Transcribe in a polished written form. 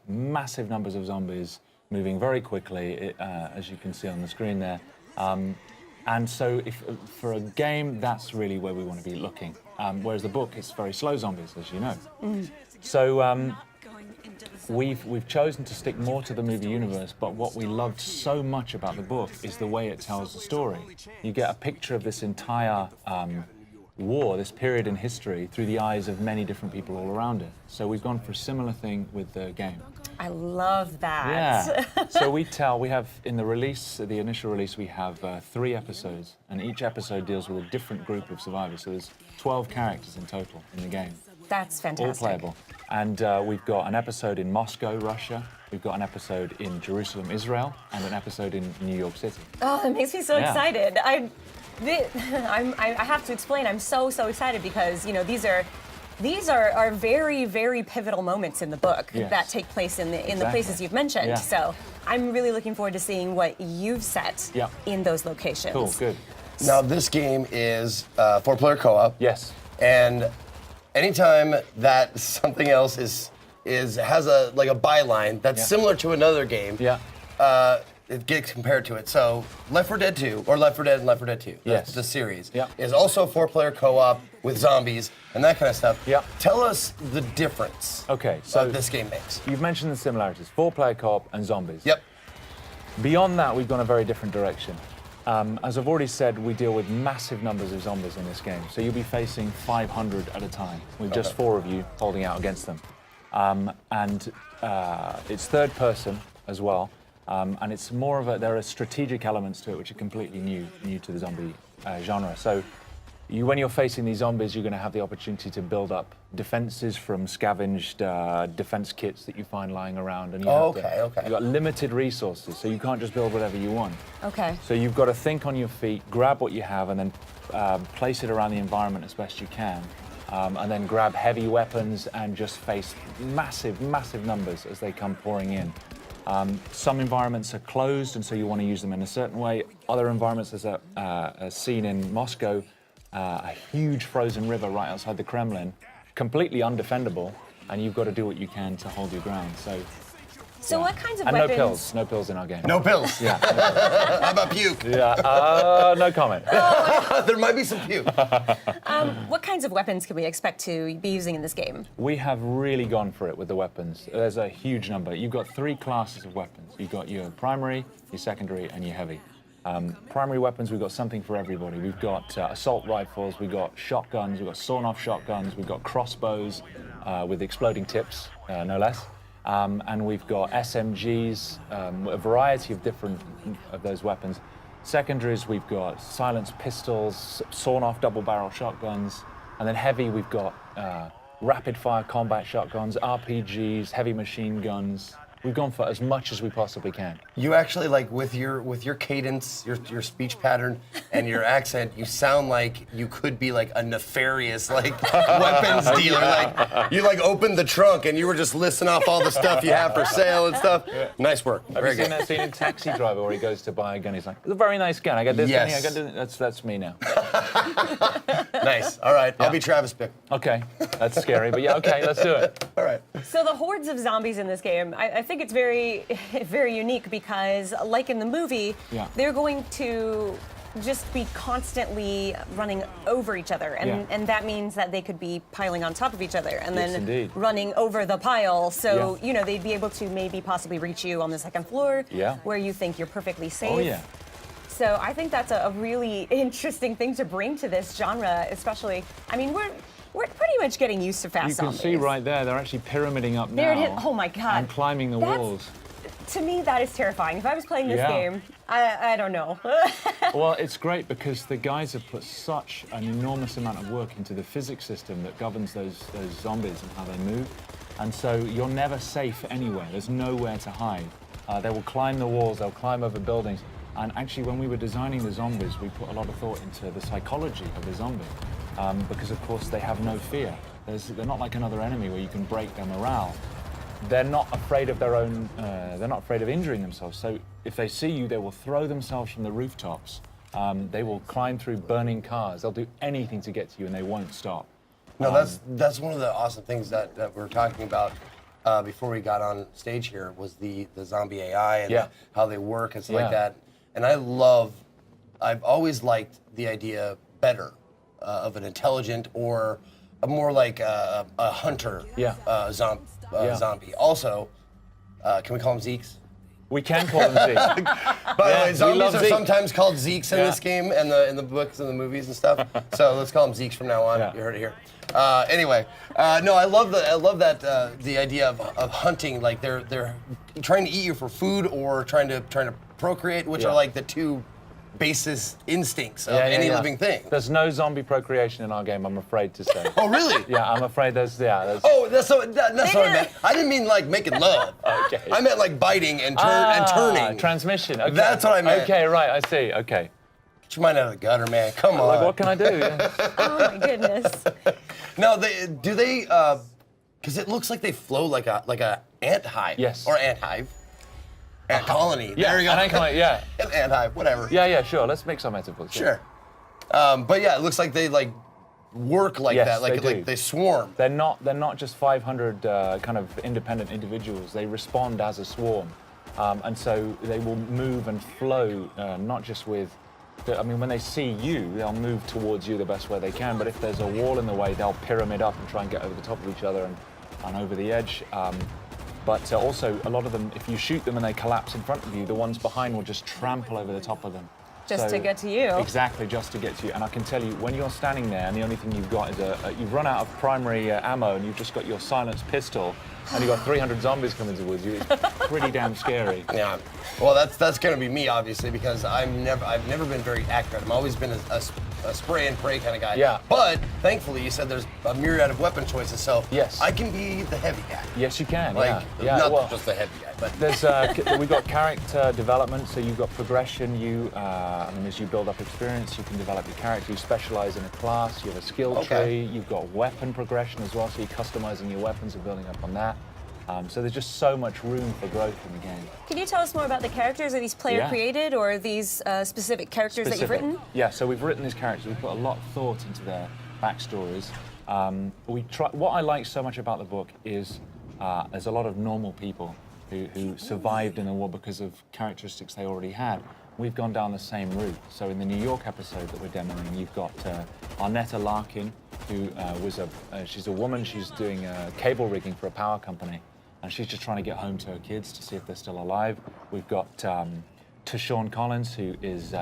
massive numbers of zombies moving very quickly, as you can see on the screen there. And so for a game, that's really where we want to be looking. Whereas the book, it's very slow zombies, as you know. So we've chosen to stick more to the movie universe, but what we loved so much about the book is the way it tells the story. You get a picture of this entire war, this period in history, through the eyes of many different people all around it. So we've gone for a similar thing with the game. I love that. Yeah. So we have, in the release, the initial release, we have 3 episodes, and each episode deals with a different group of survivors. So there's 12 characters in total in the game. That's fantastic. All playable. And we've got an episode in Moscow, Russia. We've got an episode in Jerusalem, Israel, and an episode in New York City. Oh, it makes me so excited. I have to explain. I'm so excited because these are very, very pivotal moments in the book that take place in the places you've mentioned. Yeah. So I'm really looking forward to seeing what you've set in those locations. Cool, good. Now this game is 4-player co-op. Yes. And anytime that something else has a byline that's similar to another game, it gets compared to it. So Left 4 Dead 2, or Left 4 Dead and Left 4 Dead 2, the series, is also 4-player co-op with zombies and that kind of stuff. Yeah. Tell us the difference that this game makes. You've mentioned the similarities, 4-player co-op and zombies. Yep. Beyond that, we've gone a very different direction. As I've already said, we deal with massive numbers of zombies in this game. So you'll be facing 500 at a time, with just 4 of you holding out against them. It's third person as well. And it's more of there are strategic elements to it which are completely new to the zombie genre. So when you're facing these zombies, you're going to have the opportunity to build up defenses from scavenged defense kits that you find lying around. And you've got limited resources, so you can't just build whatever you want. Okay. So you've got to think on your feet, grab what you have, and then place it around the environment as best you can. And then grab heavy weapons and just face massive numbers as they come pouring in. Some environments are closed, and so you want to use them in a certain way. Other environments, there's a scene in Moscow, a huge frozen river right outside the Kremlin, completely undefendable, and you've got to do what you can to hold your ground. So what kinds of and weapons? no pills in our game. No pills? Yeah. How about puke? Yeah, no comment. There might be some puke. What kinds of weapons can we expect to be using in this game? We have really gone for it with the weapons. There's a huge number. You've got 3 classes of weapons. You've got your primary, your secondary, and your heavy. Primary weapons, we've got something for everybody. We've got assault rifles, we've got shotguns, we've got sawn-off shotguns, we've got crossbows with exploding tips, no less. And we've got SMGs, a variety of different of those weapons. Secondaries, we've got silenced pistols, sawn-off double-barrel shotguns, and then heavy, we've got rapid-fire combat shotguns, RPGs, heavy machine guns. We've gone for as much as we possibly can. You actually, with your cadence, your speech pattern, and your accent, you sound like you could be a nefarious weapons dealer. You opened the trunk and you were just listing off all the stuff you have for sale and stuff. Yeah. Nice work. Have you seen that scene in Taxi Driver where he goes to buy a gun? He's like, "It's a very nice gun. I got this gun. I got this." That's me now. Nice. All right. I'll be Travis Bickle. Okay. That's scary, but okay, let's do it. All right. So the hordes of zombies in this game, I think it's very, very unique because, like in the movie, they're going to just be constantly running over each other, and that means that they could be piling on top of each other and then running over the pile. So they'd be able to maybe possibly reach you on the second floor, where you think you're perfectly safe. Oh yeah. So I think that's a really interesting thing to bring to this genre, especially. I mean, we're pretty much getting used to fast zombies. You can see right there, they're actually pyramiding up now. There it is. Oh my God. And climbing the walls. To me, that is terrifying. If I was playing this game, I don't know. Well, it's great because the guys have put such an enormous amount of work into the physics system that governs those zombies and how they move. And so you're never safe anywhere. There's nowhere to hide. They will climb the walls, they'll climb over buildings. And actually, when we were designing the zombies, we put a lot of thought into the psychology of the zombie. Because, of course, they have no fear. They're not like another enemy where you can break their morale. They're not afraid of their own, they're not afraid of injuring themselves. So if they see you, they will throw themselves from the rooftops. They will climb through burning cars. They'll do anything to get to you, and they won't stop. No, that's one of the awesome things that we're talking about. before we got on stage here was the zombie AI and how they work and stuff like that. And I've always liked the idea better of an intelligent or a more like a hunter zombie. Also, can we call them Zeeks? We can call them Zeeks. By the way, zombies are sometimes called Zeeks in this game and in the books and the movies and stuff. So let's call them Zeeks from now on. You heard it here. Anyway, no, I love that the idea of hunting. Like they're trying to eat you for food or trying to procreate, which are like the two basis instincts of any living thing. There's no zombie procreation in our game, I'm afraid to say. Oh, really? Yeah, I'm afraid there's. Oh, that's what I meant. I didn't mean like making love. Okay. I meant like biting and turning. Transmission. Okay. That's what I meant. Okay, right, I see. Okay. Get your mind out of the gutter, man. Come on. Like, what can I do? Oh my goodness. No, do they? Because it looks like they flow like a ant hive. Yes. Or ant hive. Ant colony. Yeah, there you go. an ant colony, yeah. An ant hive, whatever. Yeah, sure. Let's make some metaphors. Sure. But yeah, it looks like they like work like that. Like they swarm. They're not just 500 kind of independent individuals. They respond as a swarm, and so they will move and flow, not just with. I mean, when they see you, they'll move towards you the best way they can. But if there's a wall in the way, they'll pyramid up and try and get over the top of each other and over the edge. But also, a lot of them, if you shoot them and they collapse in front of you, the ones behind will just trample over the top of them. Just to get to you. Exactly, just to get to you. And I can tell you, when you're standing there and the only thing you've got is you've run out of primary ammo and you've just got your silenced pistol and you've got 300 zombies coming towards you, it's pretty damn scary. Yeah. Well, that's going to be me, obviously, because I've never been very accurate. I've always been a spray and pray kind of guy. Yeah. But thankfully, you said there's a myriad of weapon choices, so yes. I can be the heavy guy. Yes, you can. Like, not just the heavy guy, but there's we've got character development, so you've got progression. I mean, as you build up experience, you can develop your character. You specialize in a class. You have a skill tree. You've got weapon progression as well, so you're customizing your weapons and building up on that. So there's just so much room for growth in the game. Can you tell us more about the characters? Are these player created or are these specific characters that you've written? Yeah, so we've written these characters. We've put a lot of thought into their backstories. What I like so much about the book is there's a lot of normal people who survived in the war because of characteristics they already had. We've gone down the same route. So in the New York episode that we're demoing, you've got Arnetta Larkin, who she's a woman. She's doing cable rigging for a power company. And she's just trying to get home to her kids to see if they're still alive. We've got Tashawn Collins, who is